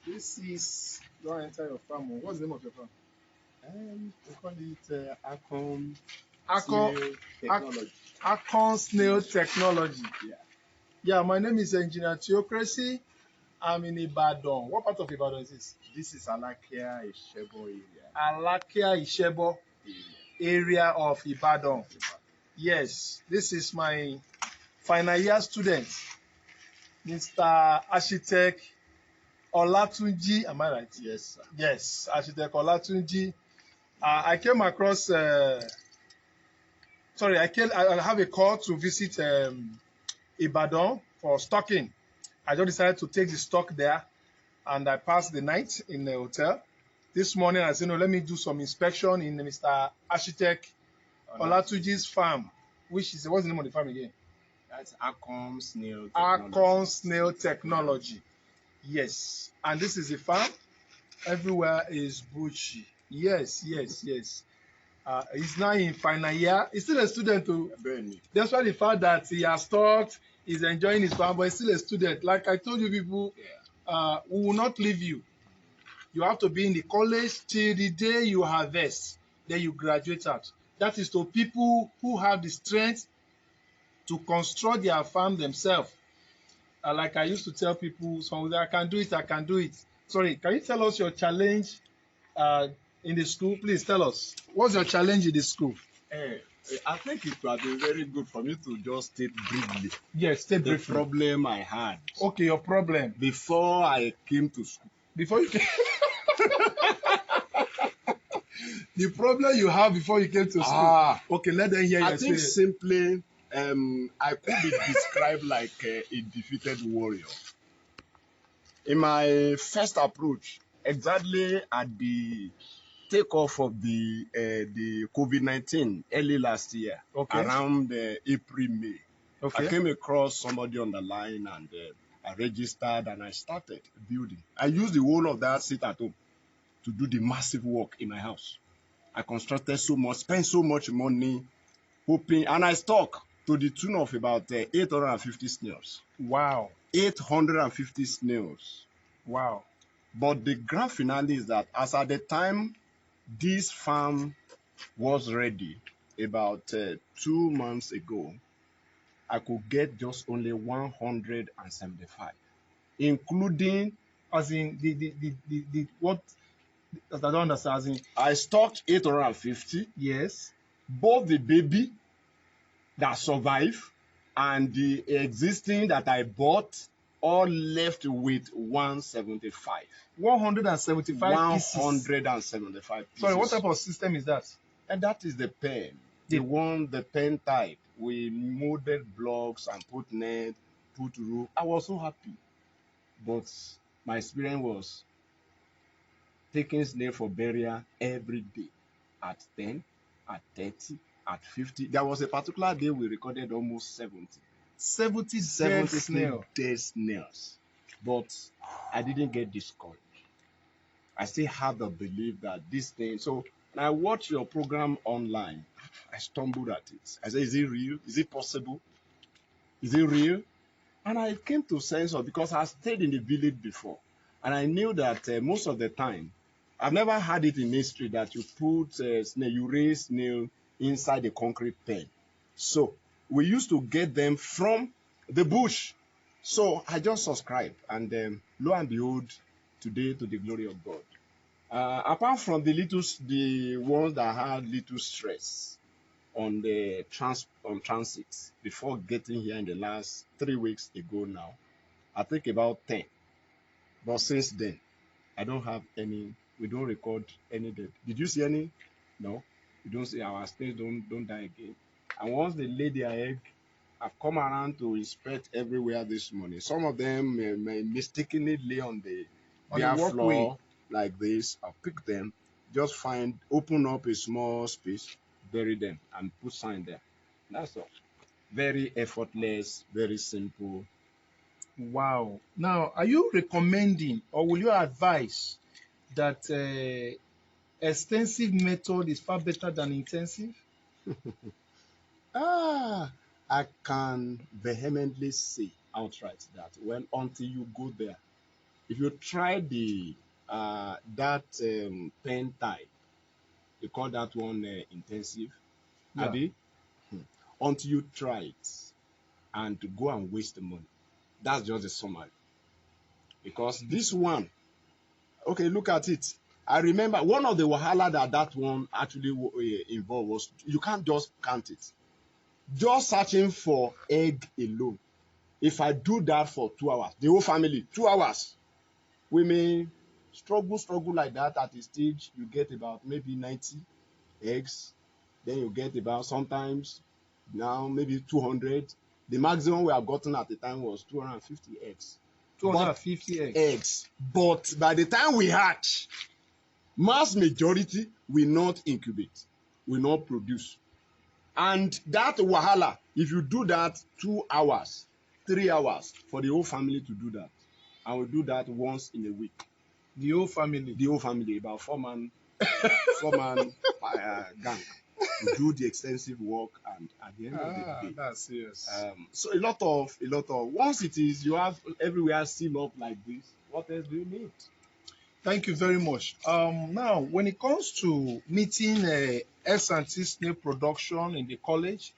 This is don't enter your farm. What's the name of your farm? We call it Acom Akon Snail Technology. Akon Snail Technology. Yeah. Yeah, my name is Engineer Theocracy. I'm in Ibadan. What part of Ibadan is this? This is Alakia Ishebo area. Alakia Ishebo area of Ibadan. Yes, this is my final year student, Mr. Architect Olatunji. Am I right? Yes, sir. Yes, Architect Olatunji. I came across. I have a call to visit Ibadan for stocking. I just decided to take the stock there, and I passed the night in the hotel. This morning, I said, no, let me do some inspection in Mr. Architect Olatunji's farm, which is, what's the name of the farm again? That's Acom Snail Technology. Akon Snail Technology. Yes. And this is the farm. Everywhere is bushy. Yes. He's now in final year. He's still a student too. That's why the fact that he has taught, he's enjoying his farm, but he's still a student. Like I told you people, we will not leave you. You have to be in the college till the day you harvest. Then you graduate out. That is to people who have the strength to construct their farm themselves. Like I used to tell people, I can do it. Sorry, can you tell us your challenge in the school? Please tell us. What's your challenge in the school? I think it would have been very good for me to just state briefly. Yes, state the briefly. problem I had. Okay, your problem. Before I came to school. Before you came. The problem you have before you came to school. Okay, let them hear you. I think simply, I could be described like a defeated warrior. In my first approach, exactly at the takeoff of the COVID-19 early last year, around April, May, I came across somebody on the line and I registered and I started building. I used the whole of that sit at home to do the massive work in my house. I constructed so much, spent so much money, hoping, and I stock to the tune of about 850 snails. Wow. 850 snails. Wow. But the grand finale is that as at the time this farm was ready, about 2 months ago, I could get just only 175, including, as in the what? I don't understand. As in, I stocked 850. Yes. Both the baby that survived and the existing that I bought, all left with 175. 175 pieces. 175 pieces. Sorry, what type of system is that? And that is the pen. The pen type. We molded blocks and put net, put roof. I was so happy. But my experience was taking snail for burial every day at 10, at 30, at 50. There was a particular day we recorded almost 70. 70 dead snails. But I didn't get discouraged. I still have the belief that this thing. So when I watched your program online, I stumbled at it. I said, is it real? Is it possible? Is it real? And I came to sense of, because I stayed in the village before, and I knew that most of the time, I've never had it in history that you put snail, you raise snail inside a concrete pen. So we used to get them from the bush. So I just subscribed, and lo and behold, today, to the glory of God. Apart from the ones that had little stress on the transit before getting here in the last 3 weeks ago now, I think about 10. But since then, I don't have any. We don't record any death. Did you see any? No. You don't see our snails don't die again. And once they lay their egg, I've come around to inspect everywhere this morning. Some of them may mistakenly lay on the floor like this. I'll pick them, just open up a small space, bury them, and put sign there. That's all. Very effortless, very simple. Wow. Now, are you recommending or will you advise that extensive method is far better than intensive? I can vehemently say outright that until you go there, if you try the that pen type, they call that one intensive, Yeah. Abi. Until you try it and to go and waste the money. That's just the summary. Because this one, okay, look at it. I remember one of the wahala that one actually involved was you can't just count it. Just searching for egg alone. If I do that for 2 hours, the whole family, 2 hours, we may struggle like that. At a stage, you get about maybe 90 eggs. Then you get about sometimes now maybe 200. The maximum we have gotten at the time was 250 eggs. 250 eggs. But by the time we hatch, mass majority will not incubate, will not produce. And that wahala, if you do that 2 hours, 3 hours for the whole family to do that, and we do that once in a week. The whole family? The whole family, about four-man gang. We do the extensive work, and at the end of the day, that's serious. So a lot of once it is you have everywhere seal up like this, what else do you need? Thank you very much. Now, when it comes to meeting S&T snail production in the college,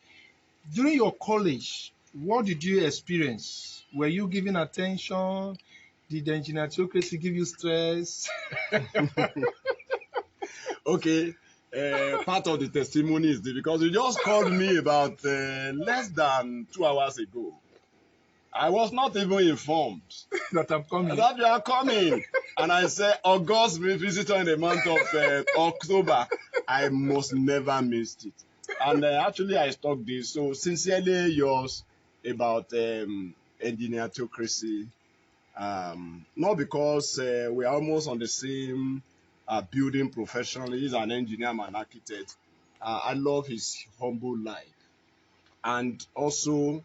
during your college, what did you experience? Were you giving attention? Did the engineerocracy give you stress? Okay, part of the testimony is because you just called me about less than 2 hours ago. I was not even informed that I'm coming. That you are coming. And I said, August visitor in the month of October. I must never miss it. And actually, I stopped this. So sincerely yours about engineerocracy. Not because we are almost on the same building professionally. He's an engineer, I'm an architect. I love his humble life. And also,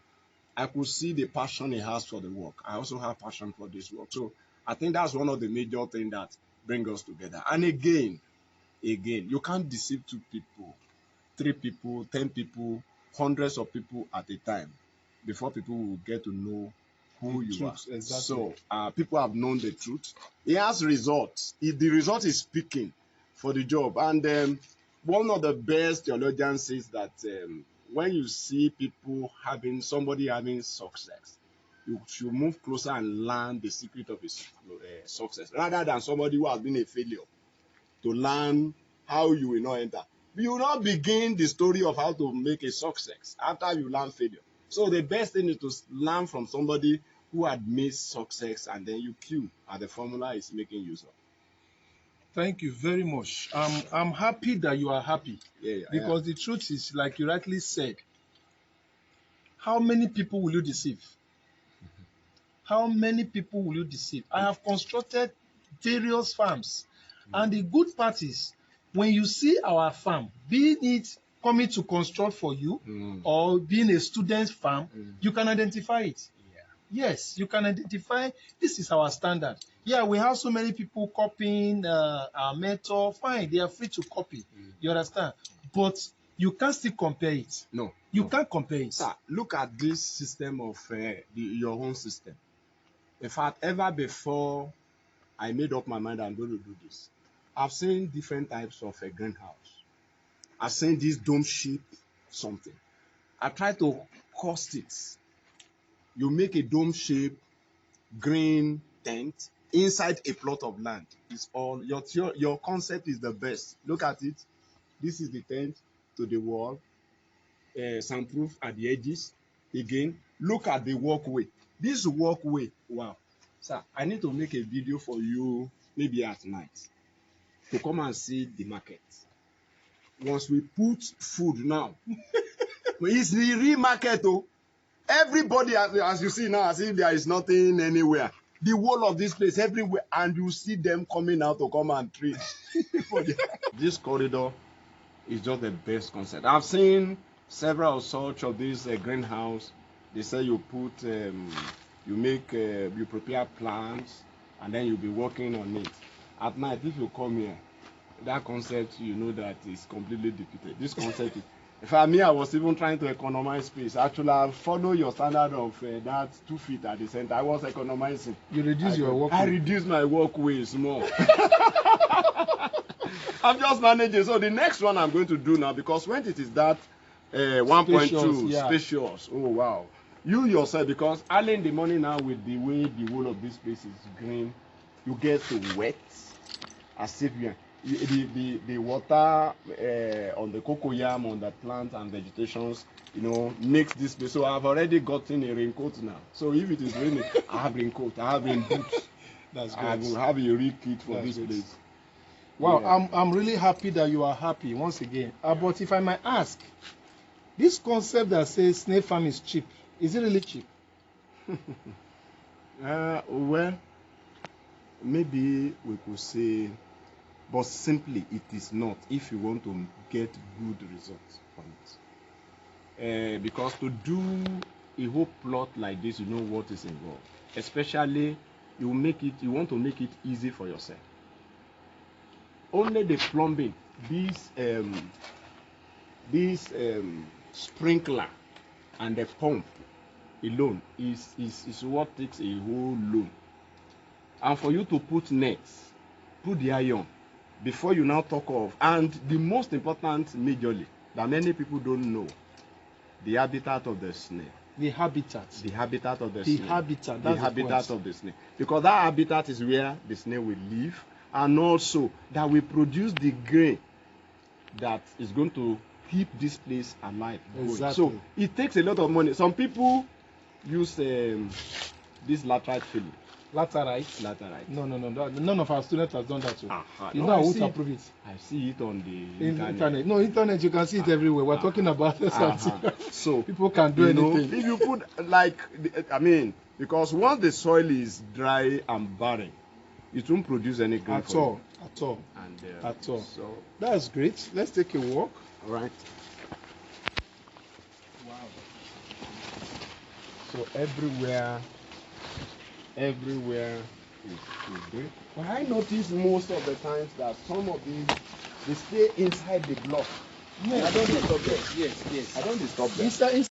I could see the passion he has for the work. I also have passion for this work. So I think that's one of the major things that bring us together. And again, you can't deceive 2 people, 3 people, 10 people, hundreds of people at a time before people will get to know who you are. Exactly. So people have known the truth. It has results. The result is speaking for the job. And one of the best theologians says that when you see somebody having success, you should move closer and learn the secret of his success, rather than somebody who has been a failure, to learn how you will not enter. You will not begin the story of how to make a success after you learn failure. So the best thing is to learn from somebody who had made success, and then you cue, and the formula is making use of. Thank you very much. I'm happy that you are happy. Because the truth is, like you rightly said, how many people will you deceive? How many people will you deceive? I have constructed various farms. And the good part is, when you see our farm, being it coming to construct for you or being a student's farm, you can identify it. Yes, you can identify this is our standard. Yeah, we have so many people copying our method. Fine, they are free to copy. You understand? But you can't still compare it. No. You can't compare it. Sir, look at this system of your own system. In fact, ever before I made up my mind I'm going to do this, I've seen different types of a greenhouse. I've seen this dome shape something. I try to cost it. You make a dome shape green tent inside a plot of land. It's all your concept is the best. Look at it. This is the tent to the wall, soundproof at the edges. Again, look at the walkway. This walkway, wow. Sir, I need to make a video for you maybe at night to come and see the market. Once we put food now, it's the real market. Oh. Everybody, as you see now, as if there is nothing anywhere. The whole of this place, everywhere, and you see them coming out to come and trade. This corridor is just the best concept. I've seen several such of these greenhouse. They say you put, you prepare plants, and then you'll be working on it. At night, if you come here, that concept, you know that is completely defeated. This concept, In fact, me, I was even trying to economize space. Actually, I follow your standard of that 2 feet at the center. I was economizing. You reduce your walkway. I reduced my walkway small. I'm just managing. So the next one I'm going to do now, because when it is that 1.2 spacious, oh wow. You yourself, because early in the morning now with the way the whole of this place is green, you get to wet as if you the water on the cocoyam, on the plants and vegetations, you know, makes this place. So I've already gotten a raincoat now. So if it is raining, I have raincoat, I have rain boots. That's good. I will have a real kit for this place. Wow, yeah. I'm really happy that you are happy once again. But if I might ask, this concept that says snail farm is cheap, is it really cheap? Well, maybe we could say, but simply it is not if you want to get good results from it. Because to do a whole plot like this, you know what is involved. Especially, you want to make it easy for yourself. Only the plumbing, this sprinkler and the pump alone is what takes a whole load. And for you to put nets, put the iron, before you now talk of, and the most important majorly that many people don't know, the habitat of the snail. The habitat. The habitat of the snail. The habitat of the snail. Because that habitat is where the snail will live, and also that will produce the grain that is going to keep this place alive. Exactly. So it takes a lot of money. Some people use this laterite filling. Laterite? Laterite. No. None of our students has done that. You know, I won't approve it. I see it on the internet. No, internet, you can see it everywhere. We're talking about something. So people can do anything. If you put because once the soil is dry and barren, it won't produce any grain at all. So that's great. Let's take a walk. All right. Wow. So everywhere is great. But I notice most of the times that some of these, they stay inside the block. Yes. I don't disturb them. Yes. I don't disturb them.